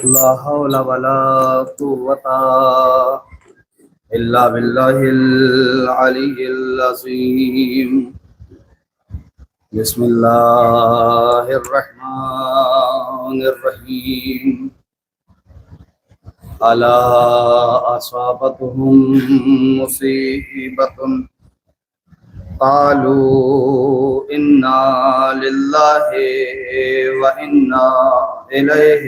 لا حول ولا قوة إلا بالله العلي العظيم بسم الله الرحمن الرحيم ألا أصابتهم مصيبة قالوا إنا لله وإنا إليه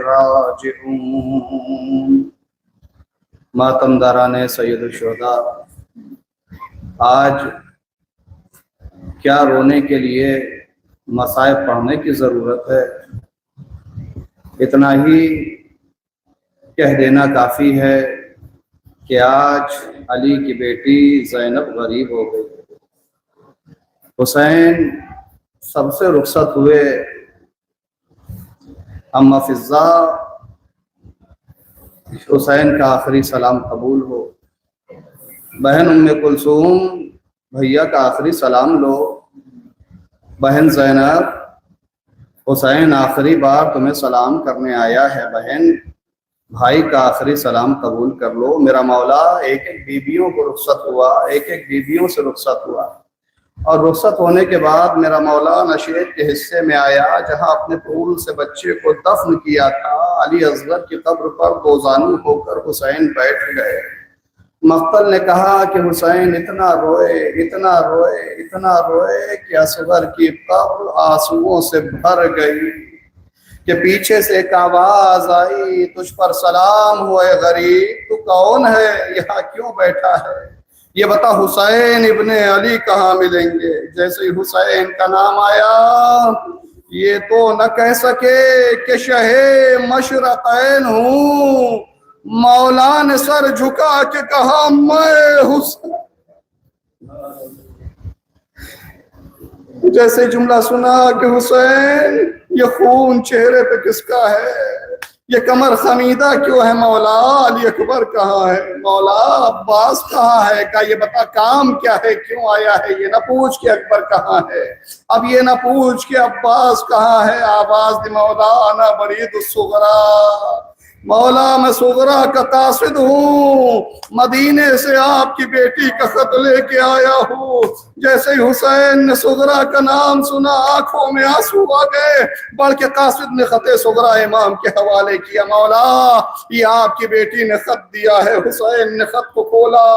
راجعون۔ ماتم داران سید الشہداء، آج کیا رونے کے لیے مصائب پڑھنے کی ضرورت ہے؟ اتنا ہی کہہ دینا کافی ہے کہ آج علی کی بیٹی زینب غریب ہو گئی، حسین سب سے رخصت ہوئے، اما فضا حسین کا آخری سلام قبول ہو، بہن ام کلثوم بھیا کا آخری سلام لو، بہن زینب حسین آخری بار تمہیں سلام کرنے آیا ہے، بہن بھائی کا آخری سلام قبول کر لو۔ میرا مولا ایک ایک بیویوں کو رخصت ہوا، ایک ایک بیویوں سے رخصت ہوا، اور رخصت ہونے کے بعد میرا مولا نشیب کے حصے میں آیا جہاں اپنے طول سے بچے کو دفن کیا تھا۔ علی اصغر کی قبر پر دوزانو ہو کر حسین بیٹھ گئے۔ مقتل نے کہا کہ حسین اتنا روئے اتنا روئے اتنا روئے کہ اصغر کی قبر آنسوؤں سے بھر گئی، کہ پیچھے سے ایک آواز آئی، تجھ پر سلام ہوئے غریب، تو کون ہے، یہاں کیوں بیٹھا ہے، یہ بتا حسین ابن علی کہاں ملیں گے۔ جیسے ہی حسین کا نام آیا، یہ تو نہ کہہ سکے کہ شہ مشرقین ہوں، مولا نے سر جھکا کے کہا میں حسین۔ جیسے جملہ سنا کہ حسین یہ خون چہرے پہ کس کا ہے، یہ کمر خمیدہ کیوں ہے، مولا علی اکبر کہاں ہے، مولا عباس کہاں ہے، کا یہ بتا کام کیا ہے، کیوں آیا ہے، یہ نہ پوچھ کہ اکبر کہاں ہے، اب یہ نہ پوچھ کہ عباس کہاں ہے، آواز دی مولا انا برید الصغرا، مولا میں صغرا کا قاصد ہوں، مدینے سے آپ کی بیٹی کا خط لے کے آیا ہوں۔ جیسے ہی حسین نے صغرا کا نام سنا، آنکھوں میں آنسو آ گئے، بڑھ کے قاصد نے خط صغرا امام کے حوالے کیا، مولا یہ آپ کی بیٹی نے خط دیا ہے۔ حسین نے خط کو کھولا،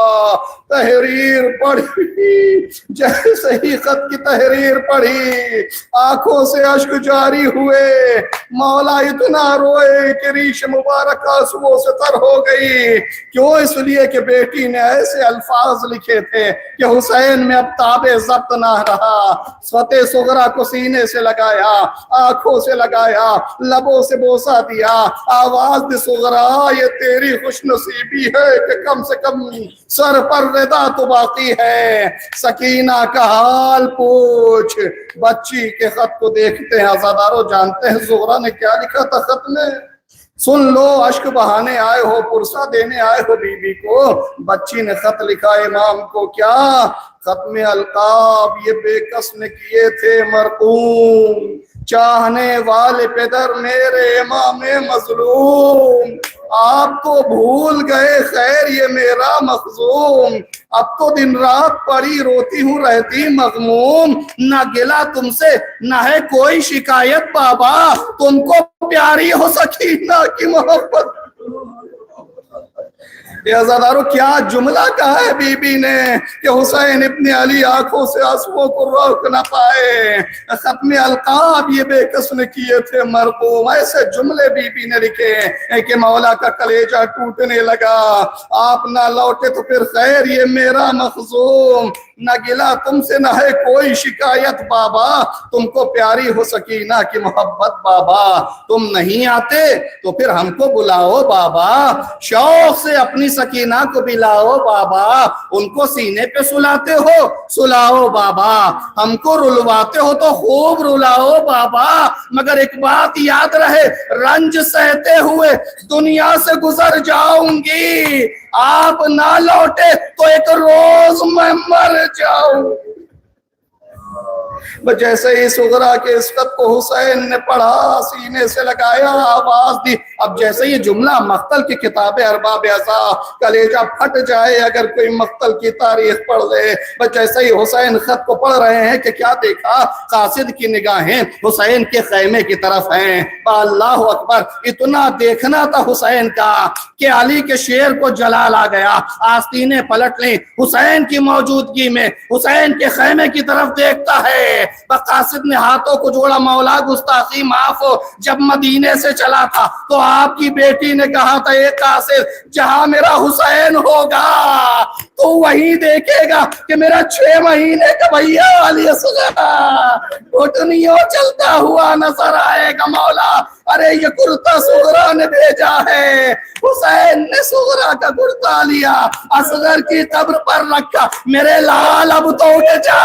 تحریر پڑھی، جیسے ہی خط کی تحریر پڑھی آنکھوں سے اشک جاری ہوئے، مولا اتنا روئے کہ ریش مبارک آنسوؤں سے تر ہو گئی۔ کیوں؟ اس لیے کہ بیٹی نے ایسے الفاظ لکھے تھے کہ حسین میں اب تاب ضبط نہ رہا، فتح صغرا کو سینے سے لگایا، آنکھوں سے لگایا، لبوں سے بوسہ دیا، آواز دی صغرا یہ تیری خوش نصیبی ہے کہ کم سے کم سر پر رضا تو باقی ہے، سکینہ کا حال پوچھ۔ بچی کے خط کو دیکھتے ہیں عزادارو، جانتے ہیں صغرا نے کیا لکھا تھا خط میں؟ سن لو، اشک بہانے آئے ہو، پرسہ دینے آئے ہو بی بی کو، بچی نے خط لکھا امام کو، کیا ختم القاب یہ بے کس نے کیے تھے مرقوم، چاہنے والے پدر میرے امام مظلوم، آپ تو بھول گئے خیر یہ میرا مخزوم، اب تو دن رات پڑی روتی ہوں رہتی مغموم، نہ گلا تم سے نہ ہے کوئی شکایت بابا، تم کو پیاری ہو سکینہ کی محبت۔ یہ عزادارو کیا جملہ کہا ہے بی بی نے کہ حسین ابن علی آنکھوں سے آنسوؤں کو روک نہ پائے، ختم القاب یہ بے کس نے کیے تھے مرقوم۔ ایسے جملے بی بی نے لکھے کہ مولا کا کلیجہ ٹوٹنے لگا، آپ نہ لوٹے تو پھر خیر یہ میرا مخزوم، نہ گلا تم سے نہ ہے کوئی شکایت بابا، تم کو پیاری ہو سکینہ کی محبت بابا، تم نہیں آتے تو پھر ہم کو بلاؤ بابا، شوق سے اپنی سکینہ کو بلاؤ بابا، ان کو سینے پہ سلاتے ہو سلاؤ بابا، ہم کو رلواتے ہو تو خوب رلاؤ بابا، مگر ایک بات یاد رہے رنج سہتے ہوئے دنیا سے گزر جاؤں گی، آپ نہ لوٹے تو ایک روز میں مر جاؤں۔ جیسے ہی سغرا کے اس خط کو حسین نے پڑھا، سینے سے لگایا، آواز دی. اب جیسے یہ جملہ مقتل کی کتاب ارباب ایسا کلیجہ پھٹ جائے اگر کوئی مقتل کی تاریخ پڑھ لے. بس جیسے ہی حسین خط کو پڑھ رہے ہیں کہ کیا دیکھا، قاصد کی نگاہیں حسین کے خیمے کی طرف ہیں. اللہ اکبر، اتنا دیکھنا تھا حسین کا کہ علی کے شیر کو جلال آ گیا. آستینیں پلٹ لیں، حسین کی موجودگی میں حسین کے خیمے کی طرف دیکھتا ہے. قاصد نے ہاتھوں کو جوڑا، مولا گستاخی معاف ہو، جب مدینے سے چلا تھا تو آپ کی بیٹی نے کہا تھا اے قاصد جہاں میرا حسین ہوگا تو وہیں دیکھے گا کہ میرا 6 مہینے کا بھیا علی اصغر گھٹنیوں چلتا ہوا نظر آئے گا. مولا ارے یہ کرتا سغرا نے بھیجا ہے. حسین نے سغرا کا کرتا لیا، اصغر کی قبر پر رکھا. میرے لال اب تو اٹھ جا.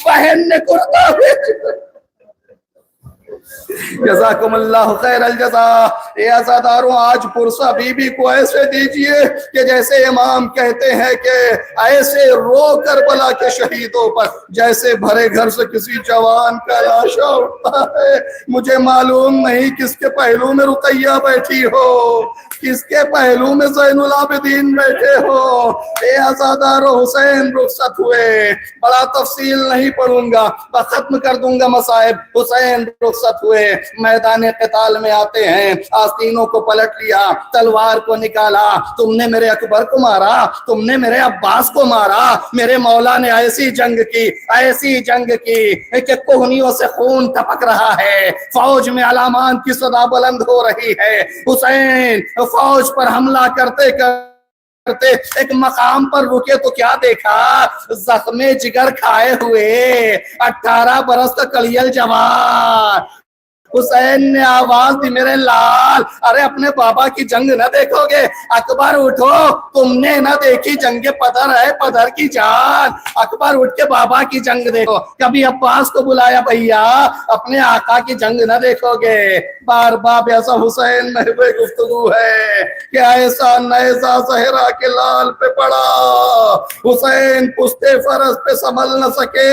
بہن نے کرتا بھیجا. جزاکم اللہ خیر الجزا. اے عزاداروں، آج پرسہ بی بی کو ایسے دیجئے کہ جیسے امام کہتے ہیں کہ ایسے رو کربلا کے شہیدوں پر جیسے بھرے گھر سے کسی جوان کا لاشا اٹھتا ہے. مجھے معلوم نہیں کس کے پہلو میں رقیہ بیٹھی ہو، کس کے پہلو میں زین العابدین بیٹھے ہو. اے عزاداروں، حسین رخصت ہوئے. بڑا تفصیل نہیں پڑھوں گا، ختم کر دوں گا مصائب. حسین رخصت ہوئے، میدان قتال میں آتے ہیں. آستینوں کو پلٹ لیا، تلوار کو نکالا. تم نے میرے اکبر کو مارا، تم نے میرے عباس کو مارا. میرے مولا نے ایسی جنگ کی، ایسی جنگ کی کہ کوہنیوں سے خون ٹپک رہا ہے. فوج میں علامات کی صدا بلند ہو رہی ہے. حسین فوج پر حملہ کرتے کرتے ایک مقام پر رکے تو کیا دیکھا، زخم جگر کھائے ہوئے 18 برس کا کلیل جوان. حسین نے آواز دی میرے لال ارے اپنے بابا کی جنگ نہ دیکھو گے؟ اکبر اٹھو، تم نے نہ دیکھی جنگ پدر ہے پدر کی جان. اکبر اٹھ کے بابا کی جنگ دیکھو. کبھی عباس کو بلایا بھیا اپنے آقا کی جنگ نہ دیکھو گے؟ بار بار ایسا حسین محب گفتگو ہے کہ ایسا نیزہ زہرا کے لال پہ پڑا. حسین پشتے فرس پہ سنبھل نہ سکے،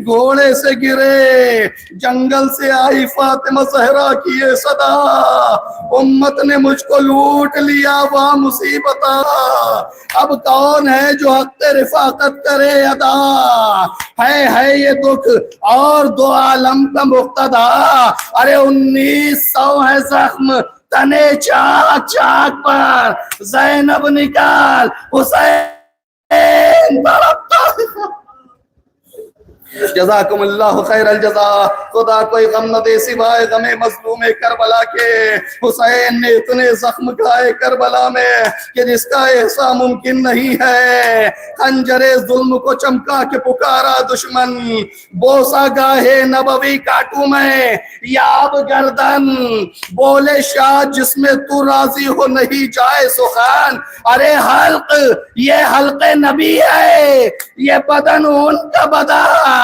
گھوڑے سے گرے. جنگل سے آئی فاطمہ زہرا کی یہ صدا، امت نے مجھ کو لوٹ لیا وہاں مصیبت. اب کون ہے جو حق رفاقت کرے ادا؟ ہے یہ دکھ اور دو عالم کا مقتدا. ارے 1900 ہے زخم تنے چاک چاک پر. زینب نکال، حسین تڑپتا. جزاکم اللہ خیر الجزا. خدا کوئی غم نہ دے سوائے غم مظلوم کربلا کے. حسین نے اتنے زخم کھائے کربلا میں کہ جس کا احساس ممکن نہیں ہے. خنجر ظلم کو چمکا کے پکارا دشمن، بوسا گاہے نبوی کاٹوں میں یاب گردن. بولے شاہ جس میں تو راضی ہو نہیں جائے سخن. ارے حلق یہ حلق نبی ہے، یہ بدن ان کا بدن.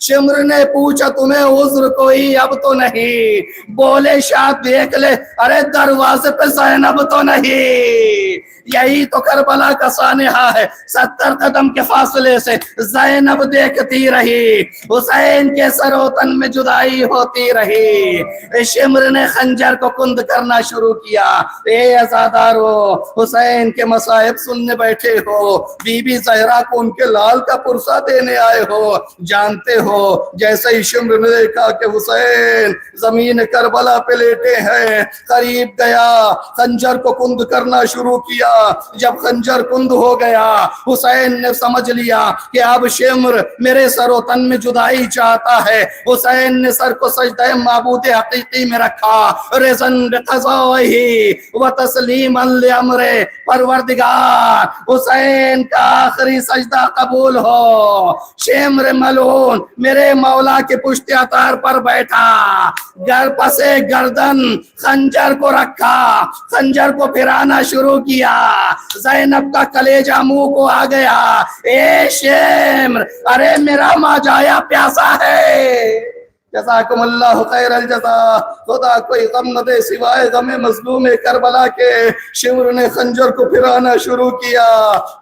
شمر نے پوچھا تمہیں عذر کوئی اب تو نہیں؟ بولے شاہ دیکھ لے، ارے دروازے پہ زینب تو نہیں. یہی تو کربلا کا سانحہ ہے. 70 قدم کے فاصلے سے زینب دیکھتی رہی، حسین کے سر و تن میں جدائی ہوتی رہی. شمر نے خنجر کو کند کرنا شروع کیا. اے عزادارو، حسین کے مصائب سننے بیٹھے ہو، بی بی زہرا کو ان کے لال کا پرسہ دینے آئے ہو. جانتے ہو جیسے ہی شمر نے دیکھا کہ حسین زمین کربلا پہ لیٹے ہیں، قریب گیا، خنجر کو کند کرنا شروع کیا. جب خنجر کند ہو گیا، حسین نے سمجھ لیا کہ اب شمر میرے سر و تن میں جدائی چاہتا ہے. حسین نے سر کو سجدہ معبود حقیقی میں رکھا. رضن بقضائہ و تسلیما لامر پروردگار. حسین کا آخری سجدہ قبول ہو. شمر ملعون میرے مولا کے پشت عطار پر بیٹھا، گر پسے گردن خنجر کو رکھا، خنجر کو پھرانا شروع کیا. زینب کا کلیجہ منہ کو آ گیا. اے شمر ارے میرا ماجایا پیاسا ہے. جزاکم اللہ خیر الجزا. خدا کوئی غم نہ دے سوائے غم مظلوم کربلا کے. شمر نے خنجر کو پھرانا شروع کیا.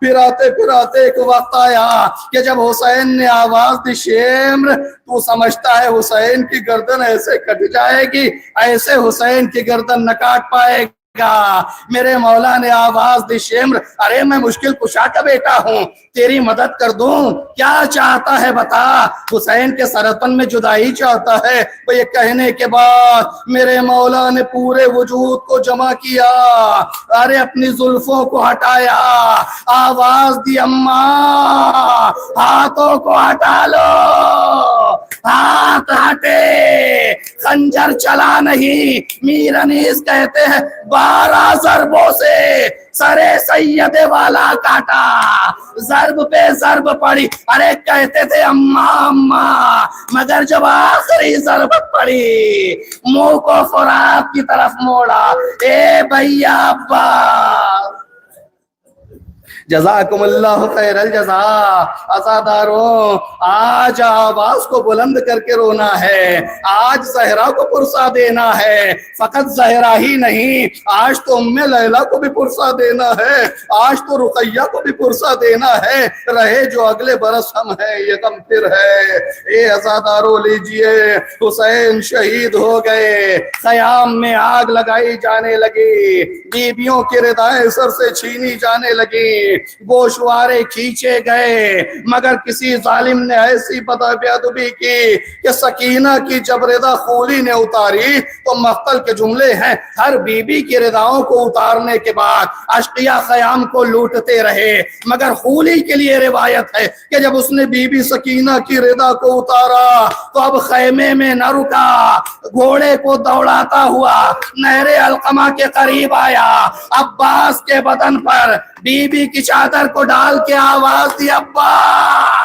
پھراتے پھراتے ایک وقت آیا کہ جب حسین نے آواز دی شمر تو سمجھتا ہے حسین کی گردن ایسے کٹ جائے گی؟ ایسے حسین کی گردن نہ کاٹ پائے گا. میرے مولا نے آواز دی شمر ارے میں مشکل کشا کا بیٹا ہوں، تیری مدد کر دوں، کیا چاہتا ہے بتا. حسین کے سرطن میں جدائی چاہتا ہے. وہ یہ کہنے کے بعد میرے مولا نے پورے وجود کو جمع کیا، ارے اپنی زلفوں کو ہٹایا، آواز دی اماں ہاتھوں کو ہٹا لو. ہاتھ ہٹے، خنجر چلا نہیں. میر انیس کہتے ہیں 12 ضربوں سے سرے سید والا کاٹا، ضرب پہ ضرب پڑی. ارے کہتے تھے اماں اماں، مگر جب آخری ضربت پڑی منہ کو فرات کی طرف موڑا. اے بھیا عباس. جزاکم اللہ خیر الجزا. عزاداروں آج آواز کو بلند کر کے رونا ہے، آج زہرا کو پرسا دینا ہے. فقط زہرا ہی نہیں، آج تو ام لیلا کو بھی پرسا دینا ہے، آج تو رقیہ کو بھی پرسا دینا ہے. رہے جو اگلے برس ہم ہیں یہ غم پھر ہے. اے عزاداروں لیجئے، حسین شہید ہو گئے. خیام میں آگ لگائی جانے لگی، بیبیوں کی ردائیں سر سے چھینی جانے لگی، گوشوارے کھینچے گئے. مگر کسی ظالم نے ایسی بدادبی کی کہ سکینہ کی جب رضا خولی نے اتاری تو مقتل کے جملے ہیں ہر بی بی کی رضاؤں کو اتارنے کے بعد اشقیاء خیام کو لوٹتے رہے. مگر خولی کے لیے روایت ہے کہ جب اس نے بی بی سکینہ کی رضا کو اتارا تو اب خیمے میں نہ رکا، گھوڑے کو دوڑاتا ہوا نہر القمہ کے قریب آیا. عباس کے بدن پر بی بی کی چادر کو ڈال کے آواز دی عباس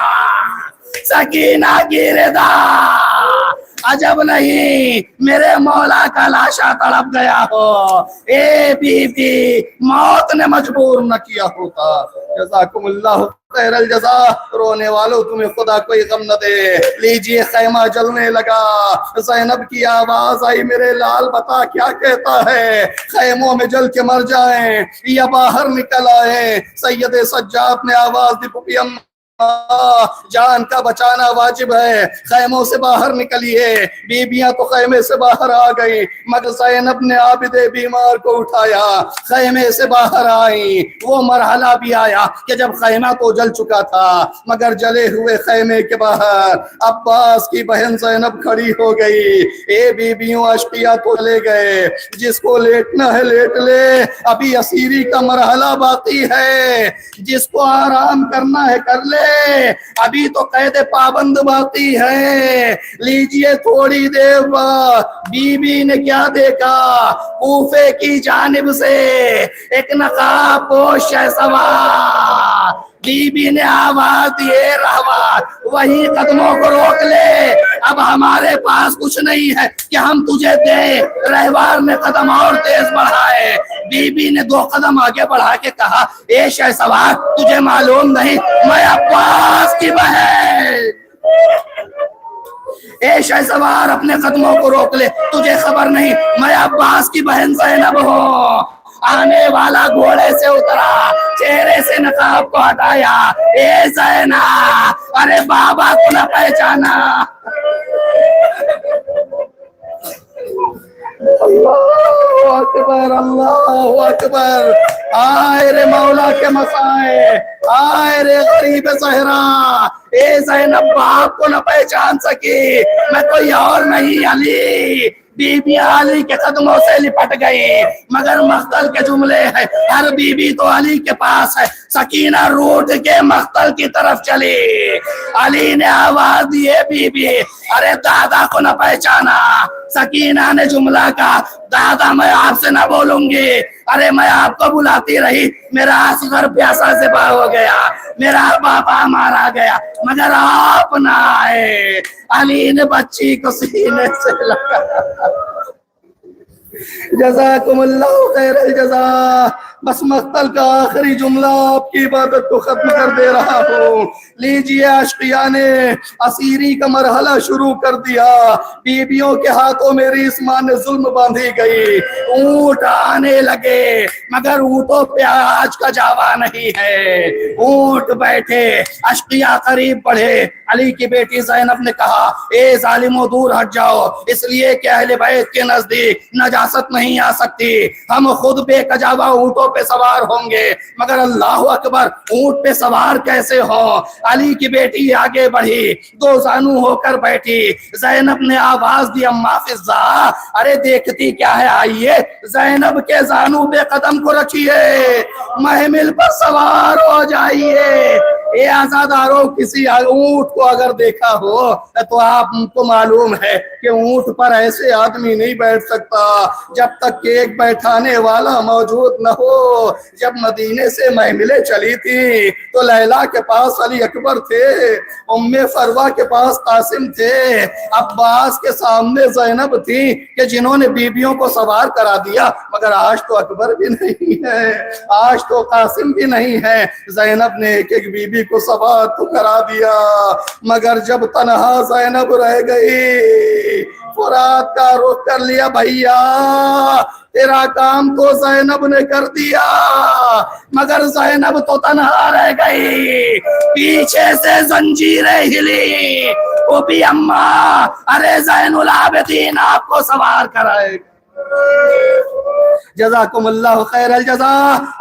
سکینہ کی رضا. عجب نہیں میرے مولا کا لاشا تڑپ گیا ہو، اے بی بی موت نے مجبور نہ کیا ہوتا. جزاکم اللہ خیر الجزا. رونے والوں تمہیں خدا کوئی غم نہ دے. لیجئے خیمہ جلنے لگا. زینب کی آواز آئی میرے لال بتا کیا کہتا ہے، خیموں میں جل کے مر جائیں یا باہر نکل آئیں. سید سجاد نے آواز دی پھپھی اماں جان کا بچانا واجب ہے، خیموں سے باہر نکلیے. بیبیاں تو خیمے سے باہر آ گئی، مگر زینب نے عابد بیمار کو اٹھایا، خیمے سے باہر آئی. وہ مرحلہ بھی آیا کہ جب خیمہ تو جل چکا تھا مگر جلے ہوئے خیمے کے باہر عباس کی بہن زینب کھڑی ہو گئی. اے بیبیوں اشقیاء تو لے گئے، جس کو لیٹنا ہے لیٹ لے، ابھی اسیری کا مرحلہ باقی ہے، جس کو آرام کرنا ہے کر لے، ابھی تو قید پابند باقی ہے. لیجئے تھوڑی دیر بعد بی بی نے کیا دیکھا، کوفے کی جانب سے ایک نقاب پوش شہسوار. بی بی نے آواز دیے رہوار وہی قدموں کو روک لے، اب ہمارے پاس کچھ نہیں ہے کہ ہم تجھے دیں. رہوار نے قدم اور تیز بڑھائے. بی بی نے 2 قدم آگے بڑھا کے کہا اے شہسوار تجھے معلوم نہیں میں عباس کی بہن. اے شہسوار اپنے قدموں کو روک لے، تجھے خبر نہیں میں عباس کی بہن زینب ہوں. آنے والا گھوڑے سے اترا، چہرے سے نقاب کو ہٹایا. اے زینب ارے بابا کو نہ پہچانا. اللہ اکبر اللہ اکبر. آئے رے مولا کے مسائے، آئے رے غریب زہرا. اے زینب باپ کو نہ پہچان سکی، میں کوئی اور نہیں علی. بی بی علی کے قدموں سے لپٹ گئی، مگر مقتل کے جملے ہیں ہر بی بی تو علی کے پاس ہے. سکینہ روٹ کے مقتل کی طرف چلی. علی نے آواز دی بی بی ارے دادا کو نہ پہچانا. سکینہ نے جملہ کہا دادا میں آپ سے نہ بولوں گی، ارے میں آپ کو بلاتی رہی، میرا اصغر پیاسا ذبح ہو گیا، میرا پاپا مارا گیا مگر آپ نہ آئے. علی نے بچی کو سینے سے لگا. جزاکم اللہ خیر الجزا۔ بس مقتل کا آخری جملہ آپ کی عبادت کو ختم کر دے رہا ہوں۔ لیجئے اشقیاء نے اسیری کا مرحلہ شروع کر دیا، بیویوں کے ہاتھوں میں ریسمان ظلم باندھی گئی، اونٹ آنے لگے مگر اونٹوں پہ آج کا جاوا نہیں ہے۔ اونٹ بیٹھے، اشقیاء قریب بڑھے، علی کی بیٹی زینب نے کہا اے ظالموں دور ہٹ جاؤ، اس لیے کہ اہل بیت کے نزدیک نجاست نہیں آ سکتی، ہم خود بے کجاوا اونٹوں پہ سوار ہوں گے مگر اللہ اکبر اونٹ پہ سوار کیسے ہوں؟ علی کی بیٹی آگے بڑھی، دو زانو ہو کر بیٹھی، زینب نے آواز دی اما فضا ارے دیکھتی کیا ہے، آئیے زینب کے زانو پہ قدم کو رکھیے، محمل پر سوار ہو جائیے۔ اے آزاداروں، کسی اونٹ کو اگر دیکھا ہو تو آپ کو معلوم ہے کہ اونٹ پر ایسے آدمی نہیں بیٹھ سکتا جب تک کہ ایک بیٹھانے والا موجود نہ ہو۔ جب مدینے سے محملیں چلی تھی تو لیلا کے پاس علی اکبر تھے، ام فروہ کے پاس قاسم تھے، عباس کے سامنے زینب تھی کہ جنہوں نے بیبیوں کو سوار کرا دیا، مگر آج تو اکبر بھی نہیں ہے، آج تو قاسم بھی نہیں ہے۔ زینب نے ایک ایک بیبی کو سوار تو کرا دیا، مگر جب تنہا زینب رہ گئی، فرات کا رخ کر لیا، بھیا تیرا کام تو زینب نے کر دیا، مگر زینب تو تنہا رہ گئی۔ پیچھے سے زنجیریں ہلی، او بھی اماں ارے زین العابدین آپ کو سوار کرائے۔ جزاکم اللہ خیر الجزا۔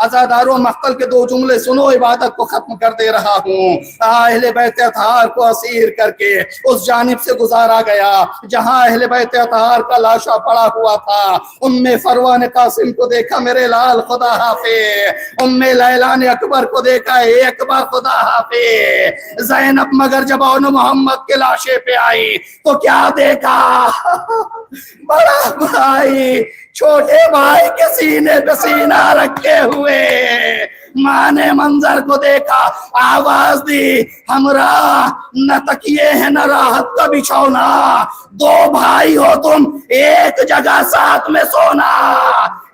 عزاداروں، مقتل کے دو جملے سنو، عبادت کو ختم کر دے رہا ہوں۔ اہل بیت اطہار کو اسیر کر کے اس جانب سے گزارا گیا جہاں اہل بیت اطہار کا لاشا پڑا ہوا تھا۔ ام فروہ نے قاسم کو دیکھا، میرے لال خدا حافظ۔ ام لیلا نے اکبر کو دیکھا، اے اکبر خدا حافظ۔ زینب مگر جب اون محمد کے لاشے پہ آئی تو کیا دیکھا؟ بڑا بھائی چھوٹے بھائی کے سینے پہ سینہ رکھے ہوئے۔ ماں نے منظر کو دیکھا، آواز دی، ہمراہ نہ تکیے ہیں نہ راحت کا بچھونا، دو بھائی ہو تم ایک جگہ ساتھ میں سونا۔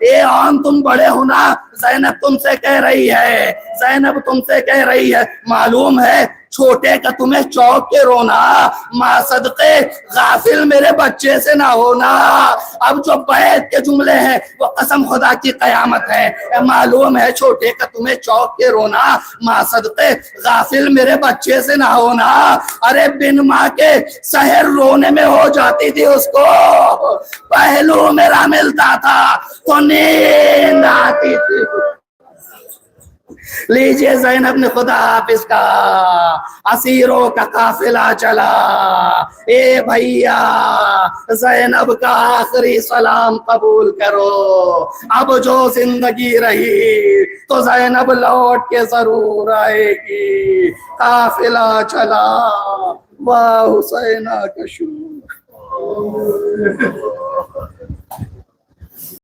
اے آن تم بڑے ہونا، زینب تم سے کہہ رہی ہے، زینب تم سے کہہ رہی ہے، معلوم ہے چھوٹے کا تمہیں چوک کے رونا، ماں صدقے غافل میرے بچے سے نہ ہونا۔ اب جو بیت کے جملے ہیں وہ قسم خدا کی قیامت ہے۔ معلوم ہے چھوٹے کا تمہیں چوک کے رونا، ماں صدقے غافل میرے بچے سے نہ ہونا۔ ارے بن ماں کے سحر رونے میں ہو جاتی تھی، اس کو پہلو میرا ملتا تھا تو نیند آتی تھی۔ لیجئے زینب نے خدا حافظ کا، اسیروں کا قافلہ چلا۔ اے بھیا زینب کا آخری سلام قبول کرو، اب جو زندگی رہی تو زینب لوٹ کے ضرور آئے گی۔ قافلہ چلا، واہ حسینہ کا شور۔